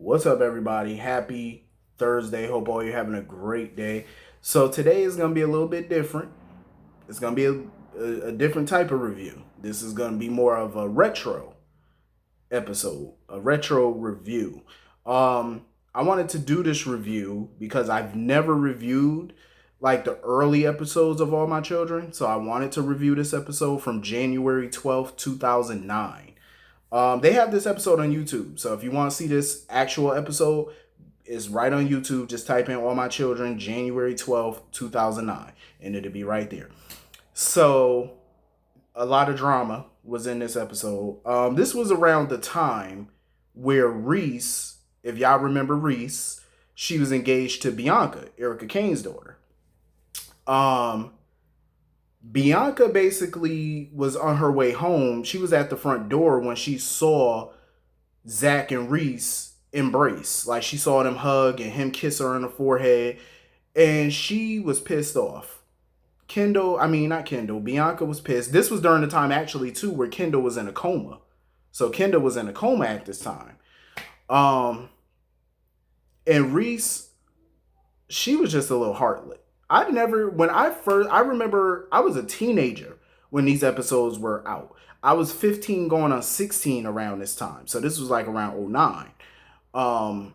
What's up, everybody? Happy Thursday. Hope all you're having a great day. So, today is going to be a little bit different. It's going to be a different type of review. This is going to be more of a retro episode, a retro review. I wanted to do this review because I've never reviewed like the early episodes of All My Children. So, I wanted to review this episode from January 12th, 2009. They have this episode on YouTube. So if you want to see this actual episode, it's right on YouTube. Just type in All My Children, January 12th, 2009, and it'll be right there. So a lot of drama was in this episode. This was around the time where Reese, if y'all remember Reese, she was engaged to Bianca, Erica Kane's daughter. Um, Bianca basically was on her way home. She was at the front door when she saw Zach and Reese embrace. Like she saw them hug and him kiss her on the forehead. And she was pissed off. Not Kendall, Bianca was pissed. This was during the time actually too where Kendall was in a coma. So Kendall was in a coma at this time. Um and Reese, she was just a little heartless. I remember I was a teenager when these episodes were out. I was 15 going on 16 around this time. So this was like around '09. Um,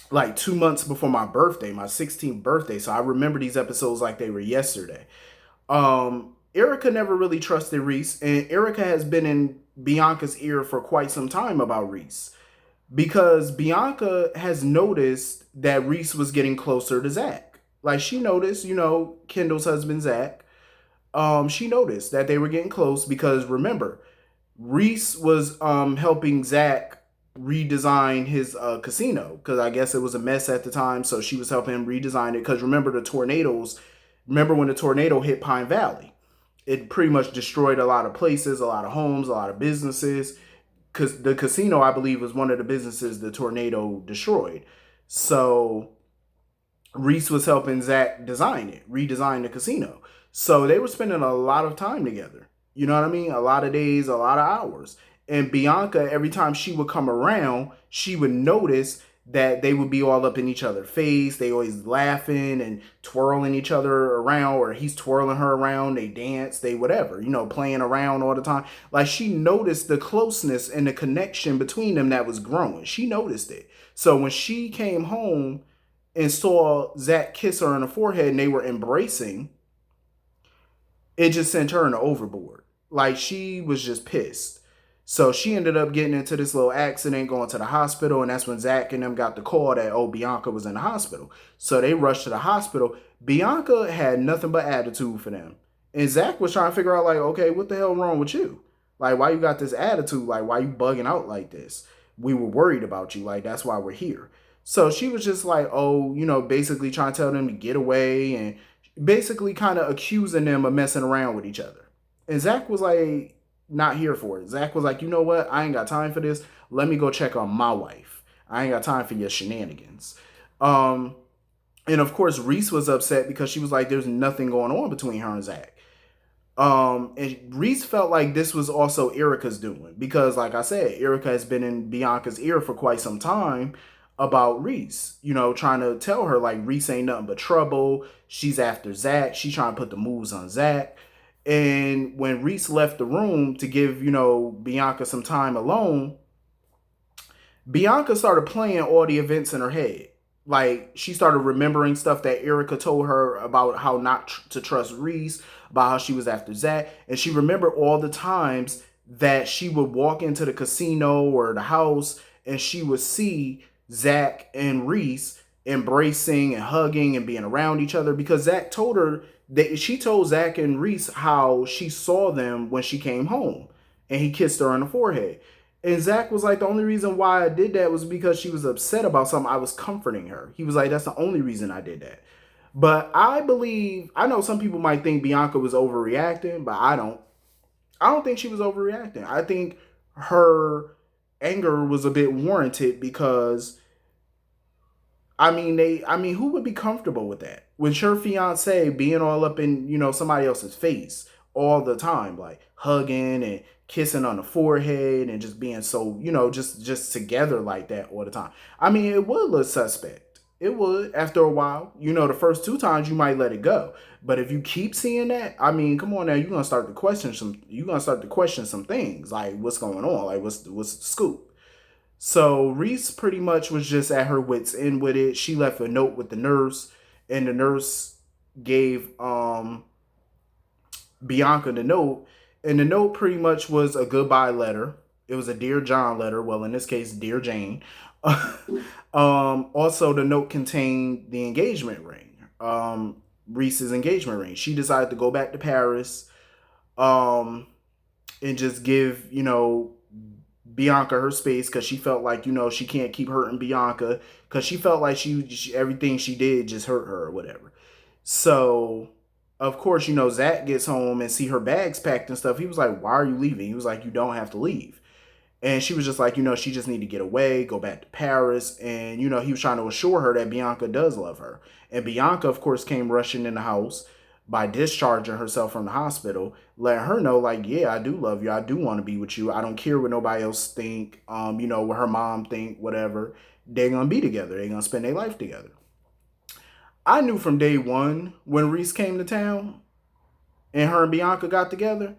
like 2 months before my birthday, my 16th birthday. So I remember these episodes like they were yesterday. Erica never really trusted Reese, and Erica has been in Bianca's ear for quite some time about Reese. Because Bianca has noticed that Reese was getting closer to Zach. Like she noticed, Kendall's husband Zach. She noticed that they were getting close because remember, Reese was helping Zach redesign his casino because I guess it was a mess at the time. So she was helping him redesign it because remember the tornadoes. Remember when the tornado hit Pine Valley? It pretty much destroyed a lot of places, a lot of homes, a lot of businesses. Because the casino, I believe, was one of the businesses the tornado destroyed. So Reese was helping Zach redesign the casino. So they were spending a lot of time together. You know what I mean? A lot of days, a lot of hours. And Bianca, every time she would come around, she would notice that they would be all up in each other's face. They always laughing and twirling each other around, or he's twirling her around. They dance, they whatever, playing around all the time. Like she noticed the closeness and the connection between them that was growing. She noticed it. So when she came home and saw Zach kiss her on the forehead and they were embracing, it just sent her in the overboard. Like she was just pissed. So she ended up getting into this little accident, going to the hospital, and that's when Zach and them got the call that, oh, Bianca was in the hospital. So they rushed to the hospital. Bianca had nothing but attitude for them. And Zach was trying to figure out, like, okay, what the hell wrong with you? Like, why you got this attitude? Like, why you bugging out like this? We were worried about you. Like, that's why we're here. So she was just like, oh, basically trying to tell them to get away and basically kind of accusing them of messing around with each other. And Zach was like, not here for it. Zach was like, you know what? I ain't got time for this. Let me go check on my wife. I ain't got time for your shenanigans. And of course, Reese was upset because she was like, there's nothing going on between her and Zach. And Reese felt like this was also Erica's doing because, like I said, Erica has been in Bianca's ear for quite some time about Reese, trying to tell her like Reese ain't nothing but trouble. She's after Zach. She's trying to put the moves on Zach. And when Reese left the room to give, Bianca some time alone, Bianca started playing all the events in her head. Like, she started remembering stuff that Erica told her about how not to trust Reese, about how she was after Zach. And she remembered all the times that she would walk into the casino or the house and she would see Zach and Reese embracing and hugging and being around each other because Zach told her she told Zach and Reese how she saw them when she came home and he kissed her on the forehead. And Zach was like, the only reason why I did that was because she was upset about something. I was comforting her. He was like, that's the only reason I did that. But I know some people might think Bianca was overreacting, but I don't. I don't think she was overreacting. I think her anger was a bit warranted because who would be comfortable with that? With your fiance being all up in, somebody else's face all the time, like hugging and kissing on the forehead and just being so, just together like that all the time. I mean, it would look suspect. It would after a while. The first two times you might let it go. But if you keep seeing that, I mean, come on now, you're gonna start to question some things. Like what's going on? Like what's the scoop? So Reese pretty much was just at her wits end with it. She left a note with the nurse, and the nurse gave Bianca the note, and the note pretty much was a goodbye letter. It was a Dear John letter. Well, in this case, Dear Jane. Also, the note contained the engagement ring, Reese's engagement ring. She decided to go back to Paris, and just give Bianca her space because she felt like she can't keep hurting Bianca because she felt like she everything she did just hurt her or whatever. So of course, Zach gets home and see her bags packed and stuff. He was like, "Why are you leaving?" He was like, "You don't have to leave." And she was just like, she just need to get away, go back to Paris. And, he was trying to assure her that Bianca does love her. And Bianca, of course, came rushing in the house by discharging herself from the hospital, letting her know, like, yeah, I do love you. I do want to be with you. I don't care what nobody else think, what her mom think, whatever. They're going to be together. They're going to spend their life together. I knew from day one when Reese came to town and her and Bianca got together,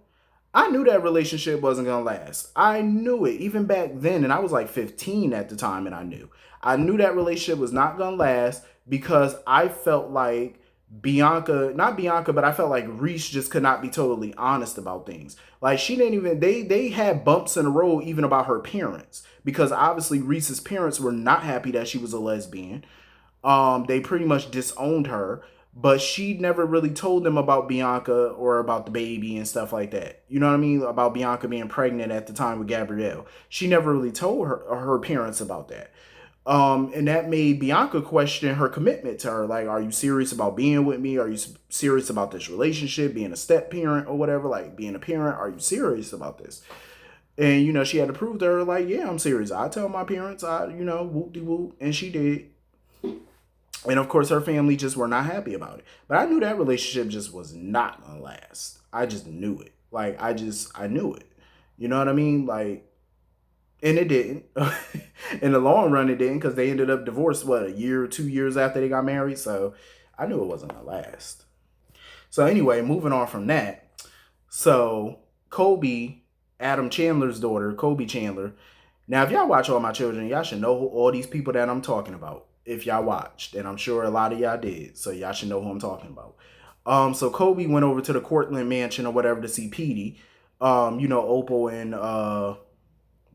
I knew that relationship wasn't going to last. I knew it even back then, and I was like 15 at the time, and I knew that relationship was not going to last because I felt like not Bianca, but I felt like Reese just could not be totally honest about things. Like she didn't even, they had bumps in the road even about her parents because obviously Reese's parents were not happy that she was a lesbian. They pretty much disowned her, but she never really told them about Bianca or about the baby and stuff like that. You know what I mean? About Bianca being pregnant at the time with Gabrielle. She never really told her parents about that. And that made Bianca question her commitment to her. Like, are you serious about being with me? Are you serious about this relationship, being a step parent or whatever? Like, being a parent, are you serious about this? And, she had to prove to her, like, yeah, I'm serious. I tell my parents, whoop-de-whoop. And she did. And of course, her family just were not happy about it. But I knew that relationship just was not gonna last. I just knew it. Like, I knew it. You know what I mean? Like, and it didn't. In the long run, it didn't because they ended up divorced, a year or 2 years after they got married. So I knew it wasn't gonna last. So anyway, moving on from that. So Colby, Adam Chandler's daughter, Colby Chandler. Now, if y'all watch All My Children, y'all should know all these people that I'm talking about. If y'all watched, and I'm sure a lot of y'all did, so y'all should know who I'm talking about. So Colby went over to the Cortland mansion or whatever to see Petey. Opal and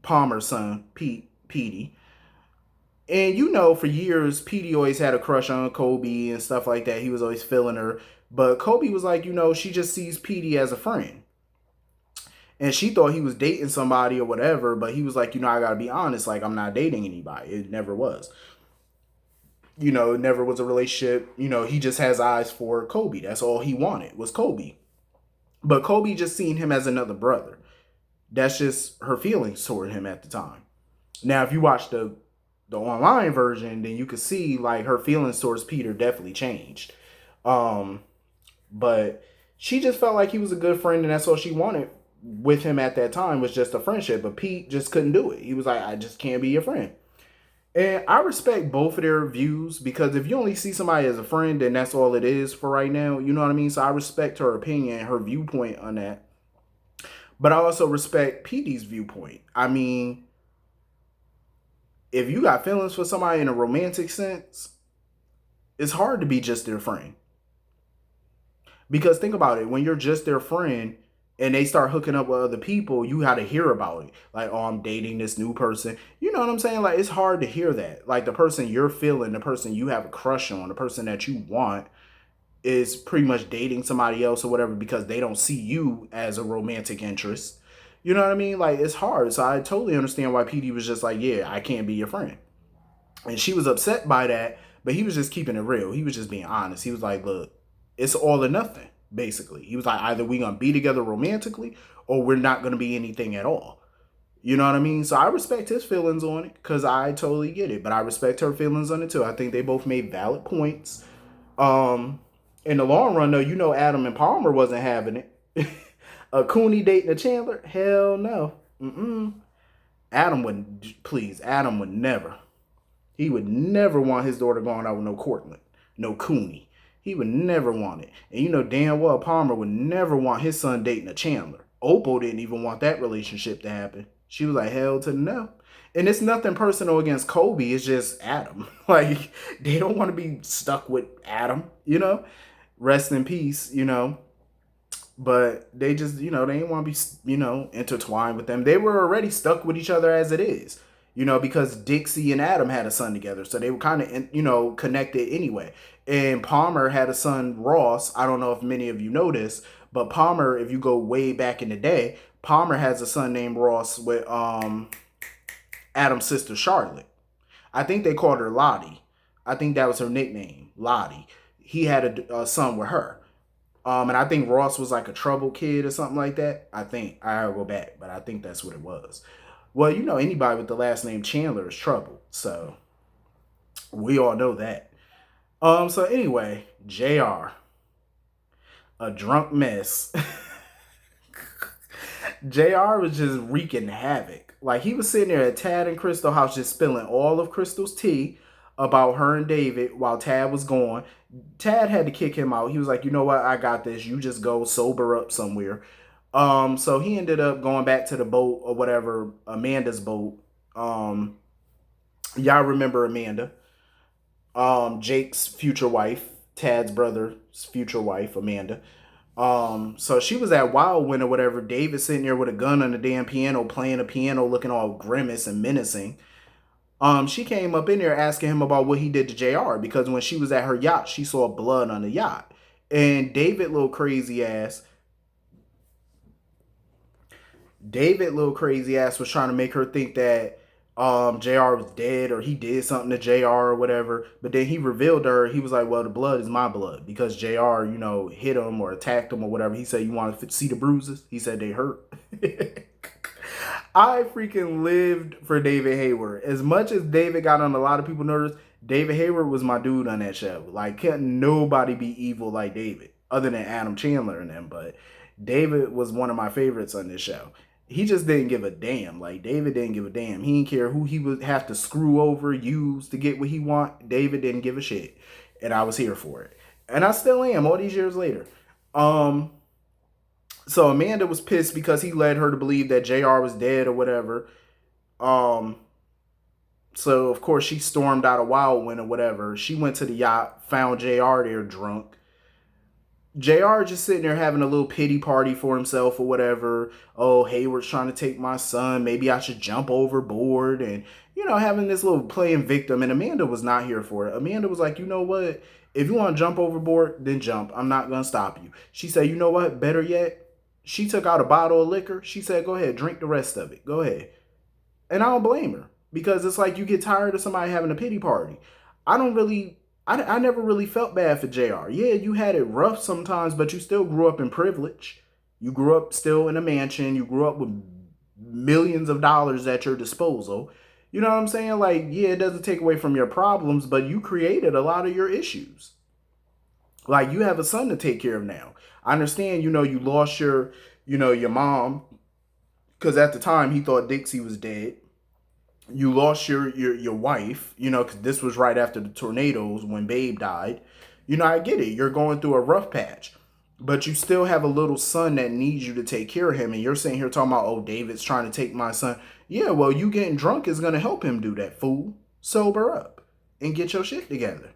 Palmer's son, Petey. And for years, Petey always had a crush on Colby and stuff like that. He was always feeling her. But Colby was like, she just sees Petey as a friend. And she thought he was dating somebody or whatever, but he was like, I gotta be honest, like, I'm not dating anybody. It never was. It never was a relationship. He just has eyes for Colby. That's all he wanted was Colby. But Colby just seen him as another brother. That's just her feelings toward him at the time. Now, if you watch the online version, then you could see like her feelings towards Peter definitely changed. But she just felt like he was a good friend, and that's all she wanted with him at that time was just a friendship. But Pete just couldn't do it. He was like, I just can't be your friend. And I respect both of their views because if you only see somebody as a friend, then that's all it is for right now. You know what I mean? So I respect her opinion, her viewpoint on that. But I also respect Petey's viewpoint. I mean, if you got feelings for somebody in a romantic sense, it's hard to be just their friend. Because think about it, when you're just their friend and they start hooking up with other people, you got to hear about it. Like, oh, I'm dating this new person. You know what I'm saying? Like, it's hard to hear that. Like, the person you're feeling, the person you have a crush on, the person that you want is pretty much dating somebody else or whatever because they don't see you as a romantic interest. You know what I mean? Like, it's hard. So I totally understand why Petey was just like, yeah, I can't be your friend. And she was upset by that, but he was just keeping it real. He was just being honest. He was like, look, it's all or nothing. Basically, he was like, either we gonna be together romantically or we're not gonna be anything at all. You know what I mean? So I respect his feelings on it because I totally get it, but I respect her feelings on it too. I think they both made valid points. In the long run though, Adam and Palmer wasn't having it. A Cooney dating a Chandler? Hell no. Mm-mm. Adam would, please, Adam would never. He would never want his daughter going out with no Cortland, no Cooney. He would never want it. And you know damn well Palmer would never want his son dating a Chandler. Opal didn't even want that relationship to happen. She was like, hell to the no. And it's nothing personal against Colby. It's just Adam. Like, they don't want to be stuck with Adam, you know? Rest in peace, you know? But they just, you know, they didn't want to be, you know, intertwined with them. They were already stuck with each other as it is, you know, because Dixie and Adam had a son together. So they were kind of, you know, connected anyway. And Palmer had a son, Ross. I don't know if many of you know this, but Palmer, if you go way back in the day, Palmer has a son named Ross with Adam's sister, Charlotte. I think they called her Lottie. I think that was her nickname, Lottie. He had a son with her. And I think Ross was like a troubled kid or something like that. I think I'll go back, but I think that's what it was. Well, you know, anybody with the last name Chandler is trouble, so we all know that. So anyway, JR, a drunk mess. JR was just wreaking havoc. Like, he was sitting there at Tad and Crystal house just spilling all of Crystal's tea about her and David while Tad was gone. Tad had to kick him out. He was like, you know what? I got this. You just go sober up somewhere. So he ended up going back to the boat or whatever, Amanda's boat. Y'all remember Amanda. Jake's future wife, Tad's brother's future wife, Amanda. So she was at Wildwind or whatever. David sitting there with a gun on the damn piano, playing a piano, looking all grimace and menacing. She came up in there asking him about what he did to JR because when she was at her yacht, she saw blood on the yacht. And David, little crazy ass, was trying to make her think that JR was dead or he did something to JR or whatever. But then he revealed to her, he was like, well, the blood is my blood because JR, you know, hit him or attacked him or whatever. He said, you want to see the bruises? He said they hurt. I freaking lived for David Hayward. As much as David got on a lot of people's nerves, David Hayward was my dude on that show. Like, couldn't nobody be evil like David, other than Adam Chandler and them. But David was one of my favorites on this show. He just didn't give a damn. Like, David didn't give a damn. He didn't care who he would have to screw over, use to get what he want. David didn't give a shit. And I was here for it. And I still am all these years later. So Amanda was pissed because he led her to believe that JR was dead or whatever. So of course she stormed out of Wildwind or whatever. She went to the yacht, found JR there drunk. JR just sitting there having a little pity party for himself or whatever. Oh, Hayward's trying to take my son. Maybe I should jump overboard. And, you know, having this little playing victim. And Amanda was not here for it. Amanda was like, you know what? If you want to jump overboard, then jump. I'm not going to stop you. She said, you know what? Better yet, she took out a bottle of liquor. She said, go ahead, drink the rest of it. Go ahead. And I don't blame her. Because it's like you get tired of somebody having a pity party. I never really felt bad for JR. Yeah, you had it rough sometimes, but you still grew up in privilege. You grew up still in a mansion. You grew up with millions of dollars at your disposal. You know what I'm saying? Like, yeah, it doesn't take away from your problems, but you created a lot of your issues. Like, you have a son to take care of now. I understand, you know, you lost your mom, because at the time he thought Dixie was dead. You lost your wife, you know, because this was right after the tornadoes when Babe died. You know, I get it. You're going through a rough patch. But you still have a little son that needs you to take care of him. And you're sitting here talking about, oh, David's trying to take my son. Yeah, well, you getting drunk is going to help him do that, fool. Sober up and get your shit together.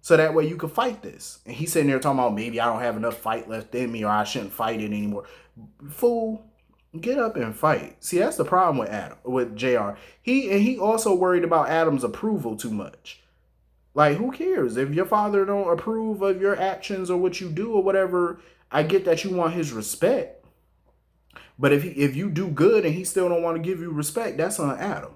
So that way you can fight this. And he's sitting there talking about maybe I don't have enough fight left in me or I shouldn't fight it anymore. Fool, get up and fight. See, that's the problem with JR. He also worried about Adam's approval too much. Like, who cares? If your father don't approve of your actions or what you do or whatever, I get that you want his respect. But if you do good and he still don't want to give you respect, that's on Adam.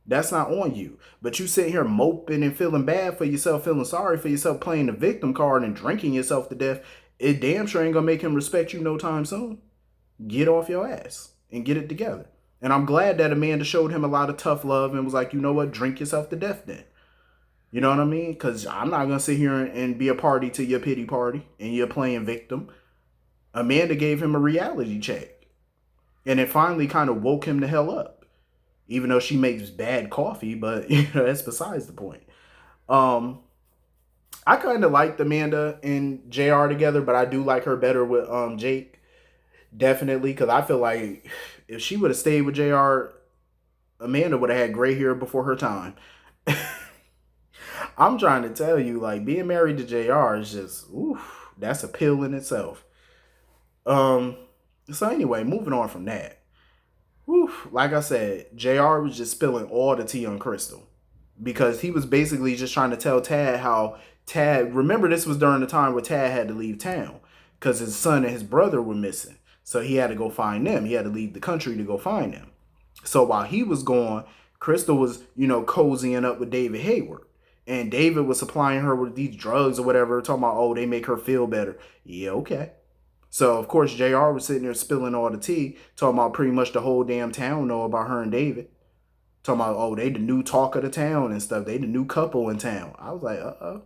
That's not on you. But you sitting here moping and feeling bad for yourself, feeling sorry for yourself, playing the victim card and drinking yourself to death, it damn sure ain't going to make him respect you no time soon. Get off your ass and get it together. And I'm glad that Amanda showed him a lot of tough love and was like, you know what, drink yourself to death then. You know what I mean? Because I'm not going to sit here and be a party to your pity party and you're playing victim. Amanda gave him a reality check. And it finally kind of woke him the hell up. Even though she makes bad coffee, but that's besides the point. Um, I kind of liked Amanda and JR together, but I do like her better with Jake. Definitely, because I feel like if she would have stayed with JR, Amanda would have had gray hair before her time. I'm trying to tell you, like, being married to JR is just, oof, that's a pill in itself. Um, so anyway, moving on from that. Oof, like I said, JR was just spilling all the tea on Crystal. Because he was basically just trying to tell Tad how remember this was during the time where Tad had to leave town. Because his son and his brother were missing. So he had to go find them. He had to leave the country to go find them. So while he was gone, Crystal was, cozying up with David Hayward. And David was supplying her with these drugs or whatever, talking about, oh, they make her feel better. Yeah, okay. So, of course, JR was sitting there spilling all the tea, talking about pretty much the whole damn town know about her and David. Talking about, oh, they the new talk of the town and stuff. They the new couple in town. I was like, uh-oh.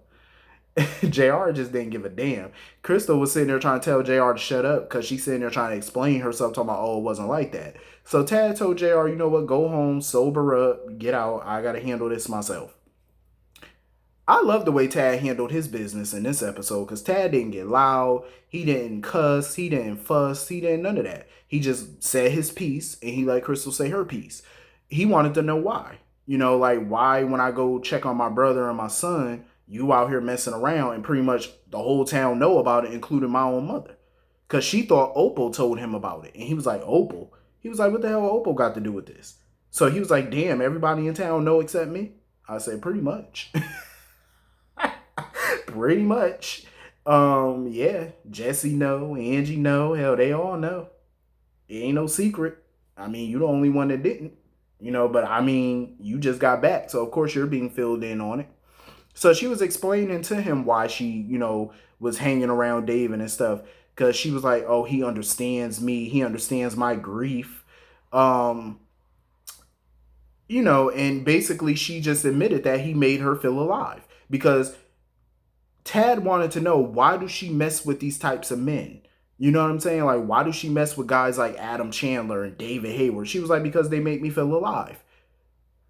JR just didn't give a damn. Crystal was sitting there trying to tell JR to shut up because she's sitting there trying to explain herself, talking about, oh, it wasn't like that. So Tad told JR, you know what, go home, sober up, get out. I got to handle this myself. I love the way Tad handled his business in this episode because Tad didn't get loud. He didn't cuss. He didn't fuss. He didn't none of that. He just said his piece and he let Crystal say her piece. He wanted to know why. Like why when I go check on my brother and my son, you out here messing around and pretty much the whole town know about it, including my own mother. Because she thought Opal told him about it. And he was like, Opal? He was like, what the hell Opal got to do with this? So he was like, damn, everybody in town know except me? I said, pretty much. Pretty much. Yeah, Jesse know, Angie know, hell, they all know. It ain't no secret. I mean, you the only one that didn't. But I mean, you just got back, so of course you're being filled in on it. So she was explaining to him why she, was hanging around David and stuff. Because she was like, oh, he understands me. He understands my grief. And basically she just admitted that he made her feel alive. Because Tad wanted to know, why do she mess with these types of men? You know what I'm saying? Like, why do she mess with guys like Adam Chandler and David Hayward? She was like, because they make me feel alive.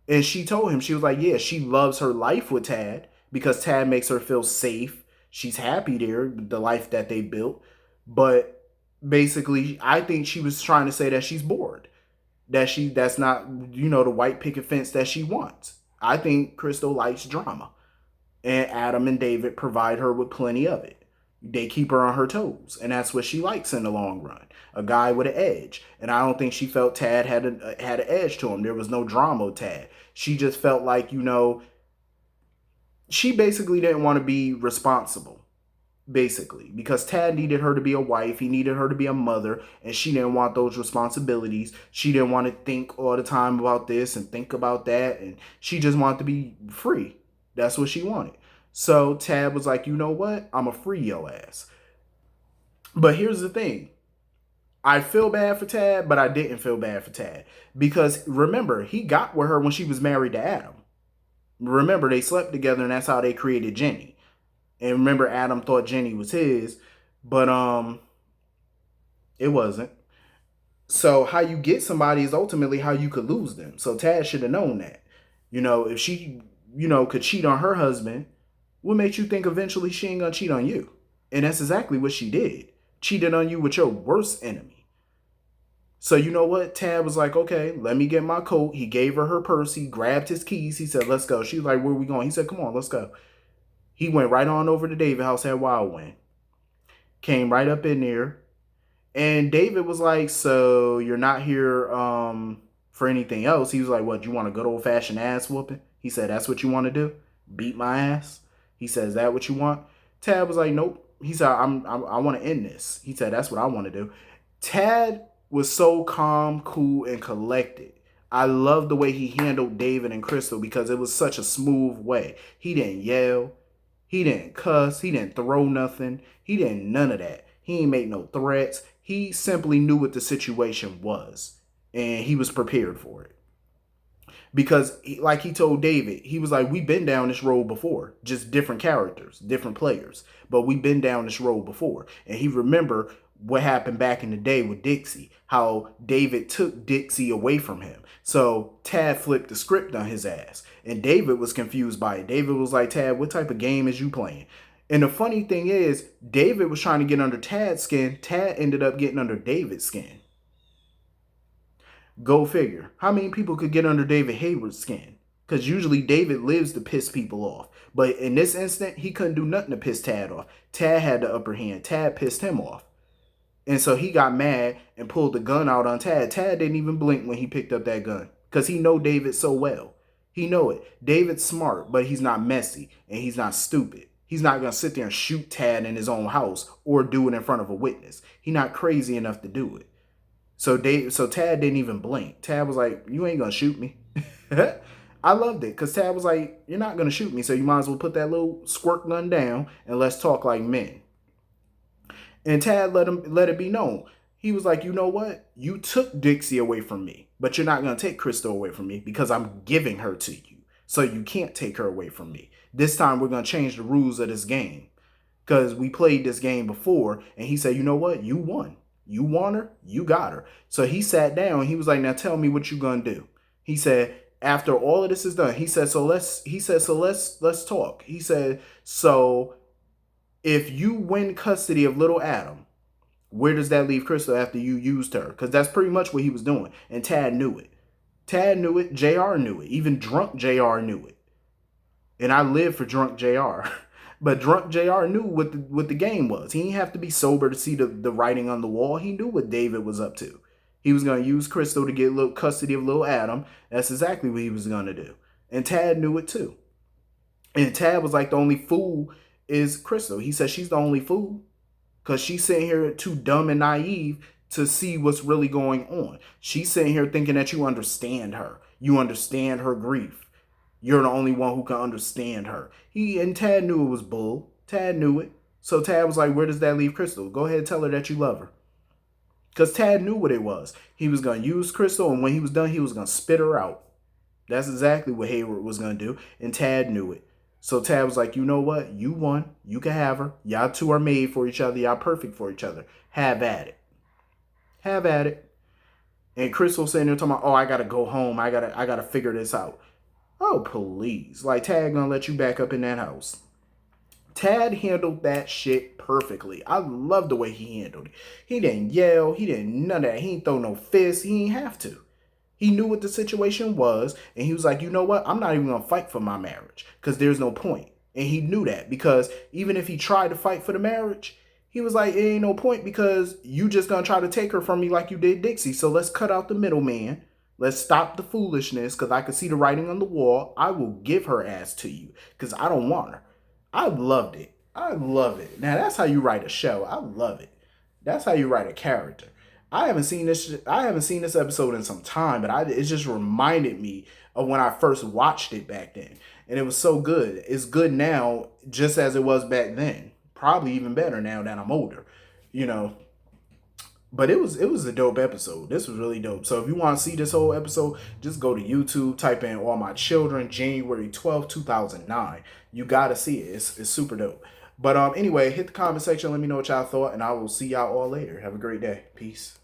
And she told him, she was like, yeah, she loves her life with Tad because Tad makes her feel safe. She's happy there, the life that they built. But basically, I think she was trying to say that she's bored. That's not, the white picket fence that she wants. I think Crystal likes drama. And Adam and David provide her with plenty of it. They keep her on her toes. And that's what she likes in the long run. A guy with an edge. And I don't think she felt Tad had an edge to him. There was no drama with Tad. She just felt like, she basically didn't want to be responsible. Basically. Because Tad needed her to be a wife. He needed her to be a mother. And she didn't want those responsibilities. She didn't want to think all the time about this and think about that. And she just wanted to be free. That's what she wanted. So Tad was like, you know what? I'm going to free your ass. But here's the thing. I feel bad for Tad, but I didn't feel bad for Tad. Because remember, he got with her when she was married to Adam. Remember, they slept together and that's how they created Jenny. And remember, Adam thought Jenny was his, but it wasn't. So how you get somebody is ultimately how you could lose them. So Tad should have known that. If she could cheat on her husband, what makes you think eventually she ain't gonna cheat on you? And that's exactly what she did. Cheated on you with your worst enemy. So you know what? Tad was like, okay, let me get my coat. He gave her her purse. He grabbed his keys. He said, let's go. She was like, where are we going? He said, come on, let's go. He went right on over to David's house at Wildwind. Came right up in there. And David was like, so you're not here for anything else? He was like, what, you want a good old-fashioned ass whooping? He said, that's what you want to do? Beat my ass? He said, is that what you want? Tad was like, nope. He said, I want to end this. He said, that's what I want to do. Tad was so calm, cool, and collected. I love the way he handled David and Crystal because it was such a smooth way. He didn't yell. He didn't cuss. He didn't throw nothing. He didn't none of that. He ain't make no threats. He simply knew what the situation was. And he was prepared for it. Because, like he told David, he was like, we've been down this road before. Just different characters, different players. But we've been down this road before. And he remember what happened back in the day with Dixie, how David took Dixie away from him. So Tad flipped the script on his ass, and David was confused by it. David was like, Tad, what type of game is you playing? And the funny thing is, David was trying to get under Tad's skin. Tad ended up getting under David's skin. Go figure. How many people could get under David Hayward's skin? Because usually David lives to piss people off. But in this instant, he couldn't do nothing to piss Tad off. Tad had the upper hand. Tad pissed him off. And so he got mad and pulled the gun out on Tad. Tad didn't even blink when he picked up that gun. Because he know David so well. He know it. David's smart, but he's not messy. And he's not stupid. He's not going to sit there and shoot Tad in his own house or do it in front of a witness. He's not crazy enough to do it. So Tad didn't even blink. Tad was like, you ain't going to shoot me. I loved it because Tad was like, you're not going to shoot me, so you might as well put that little squirt gun down and let's talk like men. And Tad let it be known. He was like, you know what? You took Dixie away from me, but you're not going to take Crystal away from me because I'm giving her to you. So you can't take her away from me. This time we're going to change the rules of this game because we played this game before. And he said, you know what? You won. You want her, you got her. So he sat down. He was like, now tell me what you going to do. He said, after all of this is done, he said, so let's talk. He said, so if you win custody of little Adam, where does that leave Crystal after you used her? Because that's pretty much what he was doing. And Tad knew it. Tad knew it. JR knew it. Even drunk JR knew it. And I live for drunk JR. But drunk JR knew what the game was. He didn't have to be sober to see the writing on the wall. He knew what David was up to. He was going to use Crystal to get little custody of little Adam. That's exactly what he was going to do. And Tad knew it too. And Tad was like, the only fool is Crystal. He said she's the only fool because she's sitting here too dumb and naive to see what's really going on. She's sitting here thinking that you understand her. You understand her grief. You're the only one who can understand her. And Tad knew it was bull. Tad knew it. So Tad was like, where does that leave Crystal? Go ahead and tell her that you love her. Because Tad knew what it was. He was going to use Crystal, and when he was done, he was going to spit her out. That's exactly what Hayward was going to do, and Tad knew it. So Tad was like, you know what? You won. You can have her. Y'all two are made for each other. Y'all perfect for each other. Have at it. Have at it. And Crystal sitting there talking about, oh, I got to go home. I gotta figure this out. Oh, please. Like, Tad gonna let you back up in that house. Tad handled that shit perfectly. I love the way he handled it. He didn't yell. He didn't none of that. He didn't throw no fists. He didn't have to. He knew what the situation was. And he was like, you know what? I'm not even going to fight for my marriage. Because there's no point. And he knew that. Because even if he tried to fight for the marriage, he was like, it ain't no point because you just going to try to take her from me like you did Dixie. So let's cut out the middleman. Let's stop the foolishness because I can see the writing on the wall. I will give her ass to you because I don't want her. I loved it. I love it. Now that's how you write a show. I love it. That's how you write a character. I haven't seen this episode in some time, but it just reminded me of when I first watched it back then, and it was so good. It's good now, just as it was back then. Probably even better now that I'm older, you know. But it was a dope episode. This was really dope. So if you want to see this whole episode, just go to YouTube, type in All My Children, January 12th, 2009. You got to see it. It's super dope. But anyway, hit the comment section. Let me know what y'all thought, and I will see y'all all later. Have a great day. Peace.